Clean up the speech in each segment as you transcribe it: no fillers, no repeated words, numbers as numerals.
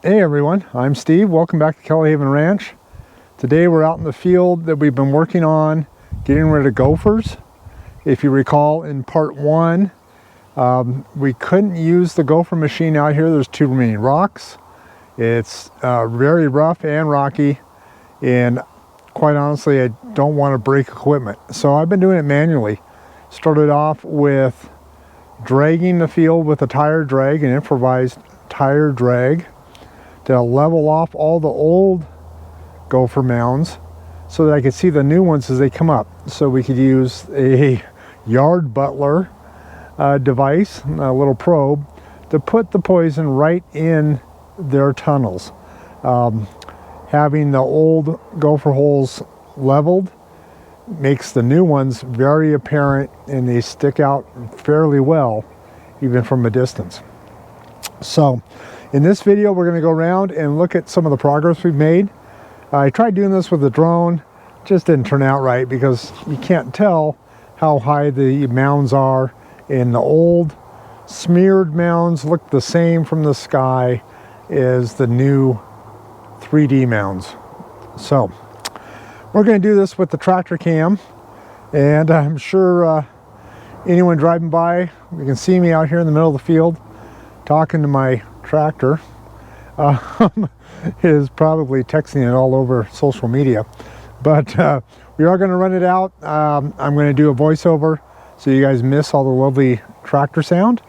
Hey everyone, I'm Steve. Welcome back to Kettle Haven Ranch. Today we're out in the field that we've been working on getting rid of gophers. If you recall in part one, we couldn't use the gopher machine out here. There's too many rocks. It's very rough and rocky, and quite honestly I don't want to break equipment. So I've been doing it manually. Started off with dragging the field with a tire drag, an improvised tire drag, to level off all the old gopher mounds so that I could see the new ones as they come up. So we could use a yard butler device, a little probe, to put the poison right in their tunnels. Having the old gopher holes leveled makes the new ones very apparent, and they stick out fairly well even from a distance. So in this video we're going to go around and look at some of the progress we've made. I tried doing this with a drone, just didn't turn out right because you can't tell how high the mounds are, and the old smeared mounds look the same from the sky as the new 3D mounds. So we're going to do this with the tractor cam, and I'm sure anyone driving by, you can see me out here in the middle of the field talking to my tractor, is probably texting it all over social media. But we are going to run it out. I'm going to do a voiceover so you guys miss all the lovely tractor sound,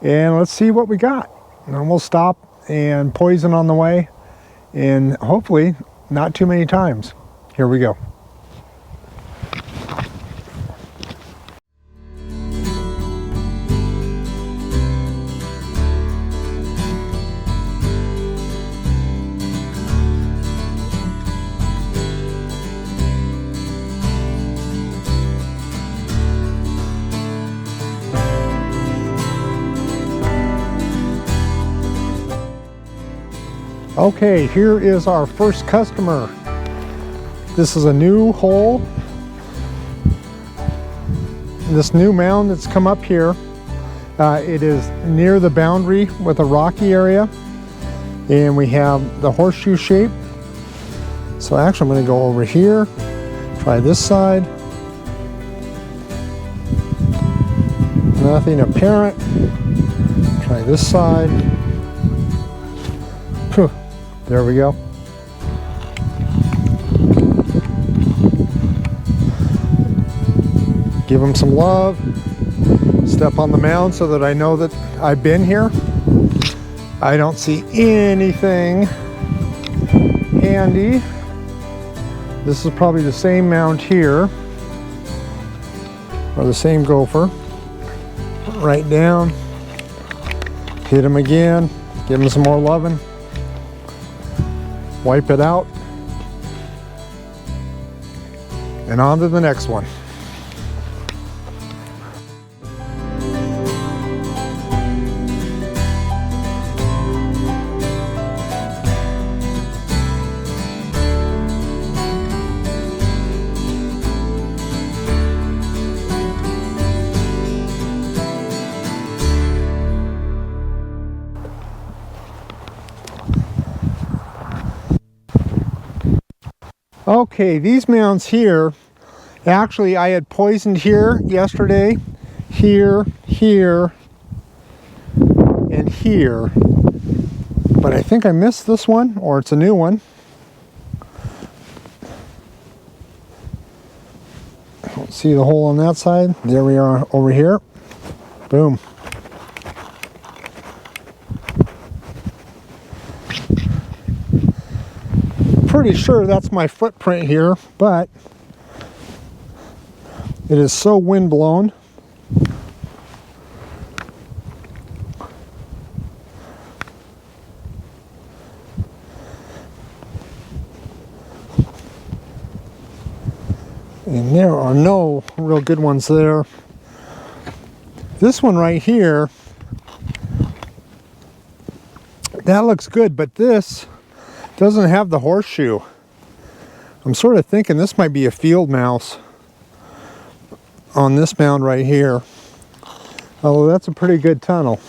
and let's see what we got. And then we'll stop and poison on the way, and hopefully not too many times. Here we go. Okay, here is our first customer. This is a new hole. This new mound that's come up here, it is near the boundary with a rocky area, and we have the horseshoe shape. So actually I'm going to go over here, try this side. Nothing apparent. Try this side. Whew. There we go. Give them some love. Step on the mound so that I know that I've been here. I don't see anything handy. This is probably the same mound here, or the same gopher. Right down. Hit him again. Give him some more loving. Wipe it out, and on to the next one. Okay, these mounds here, actually I had poisoned here yesterday, here, here, and here, but I think I missed this one, or it's a new one. Don't see the hole on that side. There we are over here. Boom. Pretty sure that's my footprint here, but it is so wind blown. And there are no real good ones there. This one right here, that looks good, but this doesn't have the horseshoe. I'm sort of thinking this might be a field mouse on this mound right here. Although that's a pretty good tunnel.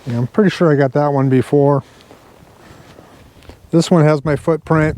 Yeah, I'm pretty sure I got that one before. This one has my footprint.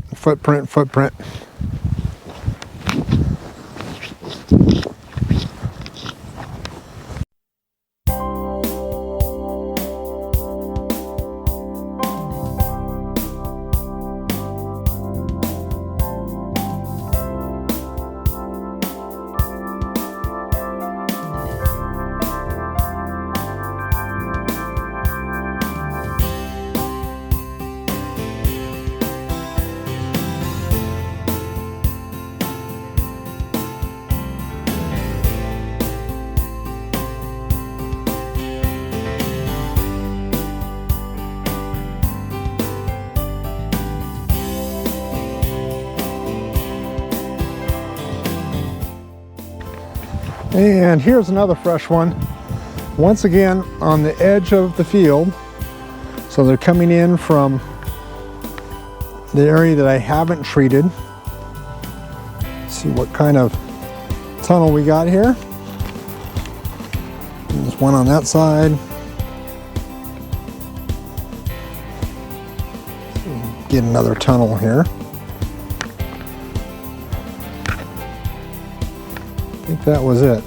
And here's another fresh one. Once again on the edge of the field. So they're coming in from the area that I haven't treated. Let's see what kind of tunnel we got here. There's one on that side. Get another tunnel here. I think that was it.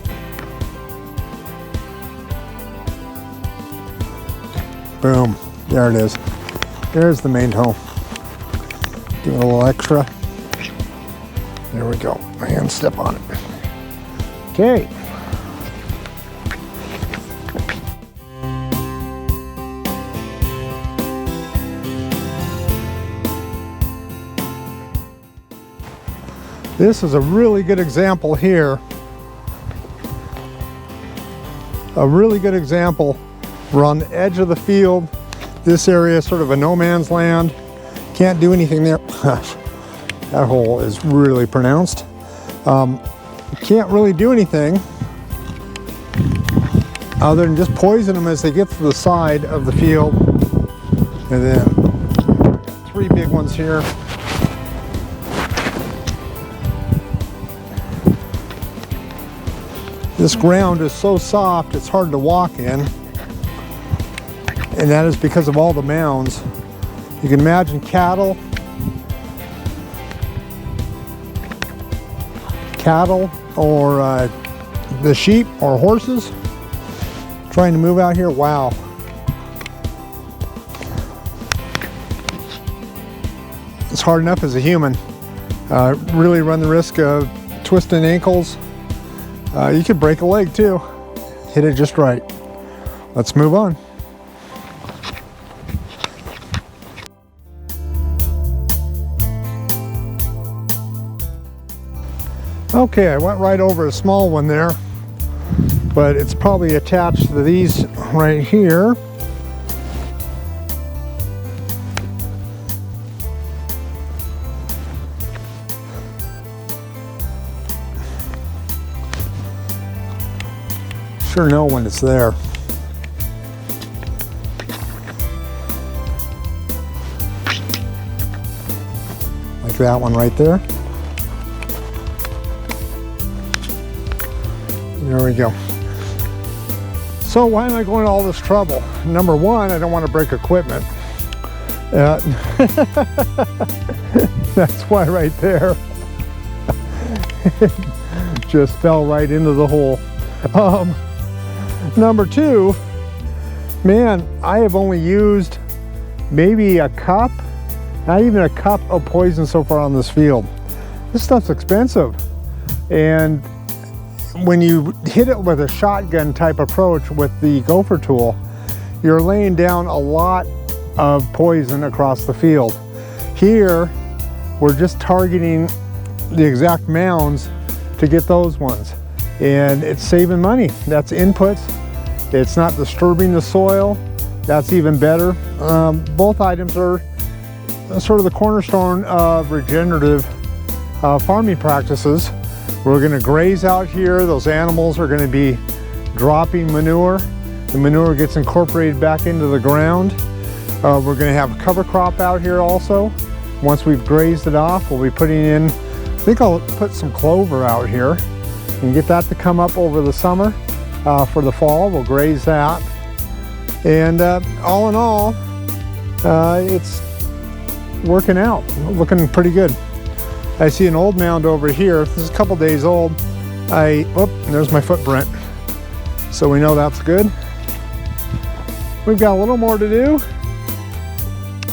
Boom, there it is. There's the main tunnel. Give it a little extra. There we go. Hand step on it. Okay. This is a really good example here. A really good example. We're on the edge of the field. This area is sort of a no man's land. Can't do anything there. That hole is really pronounced. Can't really do anything other than just poison them as they get to the side of the field. And then three big ones here. This ground is so soft, it's hard to walk in. And that is because of all the mounds. You can imagine cattle or the sheep or horses trying to move out here. Wow. It's hard enough as a human. Really run the risk of twisting ankles. You could break a leg too. Hit it just right. Let's move on. Okay, I went right over a small one there, but it's probably attached to these right here. Sure know when it's there. Like that one right there. There we go. So why am I going to all this trouble? Number one, I don't want to break equipment. That's why right there. Just fell right into the hole. Number two, man, I have only used maybe a cup, not even a cup of poison so far on this field. This stuff's expensive. And when you hit it with a shotgun type approach with the gopher tool, you're laying down a lot of poison across the field. Here, we're just targeting the exact mounds to get those ones. And it's saving money. That's inputs. It's not disturbing the soil. That's even better. Both items are sort of the cornerstone of regenerative farming practices. We're going to graze out here. Those animals are going to be dropping manure. The manure gets incorporated back into the ground. We're going to have a cover crop out here also. Once we've grazed it off, we'll be putting in, I think I'll put some clover out here and get that to come up over the summer. For the fall, we'll graze that. And all in all, it's working out, looking pretty good. I see an old mound over here. This is a couple days old. There's my footprint. So we know that's good. We've got a little more to do.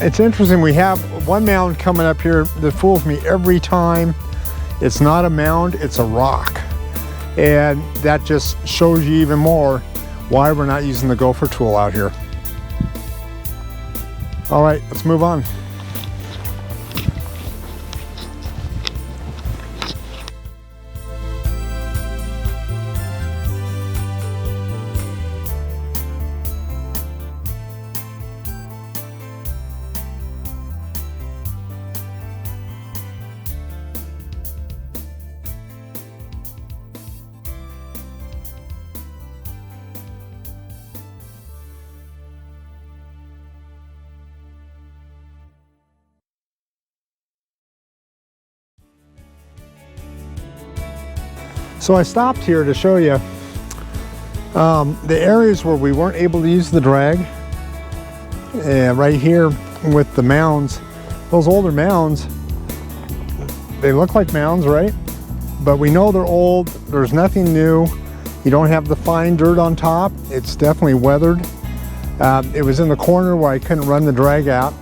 It's interesting, we have one mound coming up here that fools me every time. It's not a mound, it's a rock. And that just shows you even more why we're not using the gopher tool out here. All right, let's move on. So I stopped here to show you the areas where we weren't able to use the drag. Right here with the mounds, those older mounds, they look like mounds, right? But we know they're old, there's nothing new. You don't have the fine dirt on top. It's definitely weathered. It was in the corner where I couldn't run the drag out.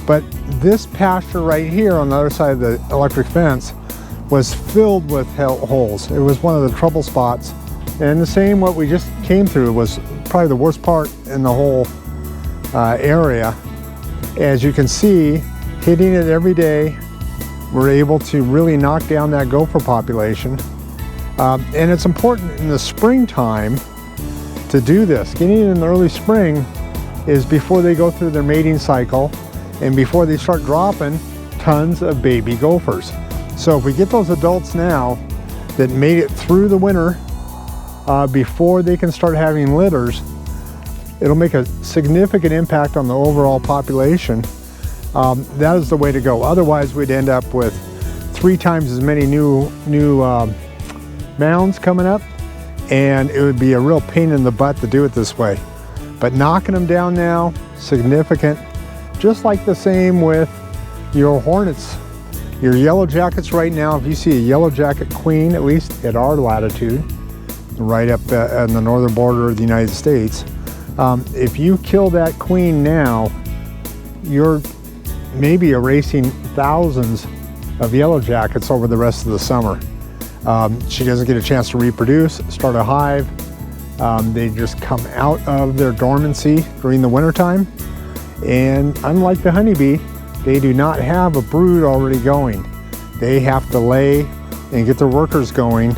But this pasture right here on the other side of the electric fence was filled with holes. It was one of the trouble spots. And the same what we just came through was probably the worst part in the whole area. As you can see, hitting it every day, we're able to really knock down that gopher population. And it's important in the springtime to do this. Getting it in the early spring is before they go through their mating cycle and before they start dropping tons of baby gophers. So if we get those adults now that made it through the winter before they can start having litters, it'll make a significant impact on the overall population. That is the way to go. Otherwise, we'd end up with 3 times as many new mounds coming up, and it would be a real pain in the butt to do it this way. But knocking them down now, significant. Just like the same with your hornets. Your yellow jackets right now, if you see a yellow jacket queen, at least at our latitude, right up on the northern border of the United States, if you kill that queen now, you're maybe erasing thousands of yellow jackets over the rest of the summer. She doesn't get a chance to reproduce, start a hive. They just come out of their dormancy during the wintertime. And unlike the honeybee, they do not have a brood already going. They have to lay and get their workers going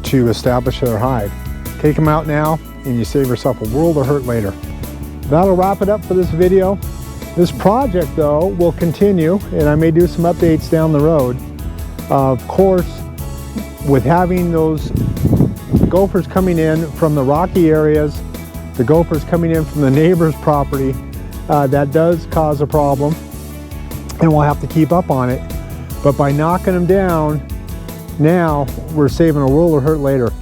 to establish their hive. Take them out now and you save yourself a world of hurt later. That'll wrap it up for this video. This project though will continue, and I may do some updates down the road. Of course, with having those gophers coming in from the rocky areas, the gophers coming in from the neighbor's property, that does cause a problem, and we'll have to keep up on it. But by knocking them down now, we're saving a world of hurt later.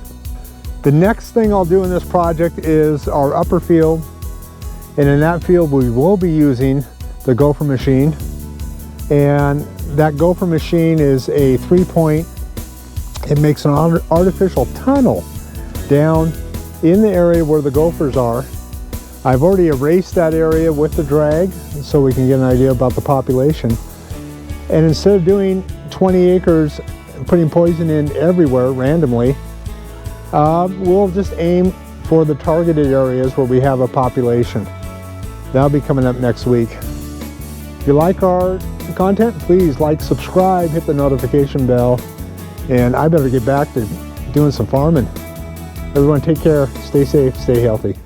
The next thing I'll do in this project is our upper field, and in that field we will be using the gopher machine. And that gopher machine is a 3-point. It makes an artificial tunnel down in the area where the gophers are. I've already erased that area with the drag so we can get an idea about the population. And instead of doing 20 acres and putting poison in everywhere randomly, we'll just aim for the targeted areas where we have a population. That'll be coming up next week. If you like our content, please like, subscribe, hit the notification bell, and I better get back to doing some farming. Everyone take care, stay safe, stay healthy.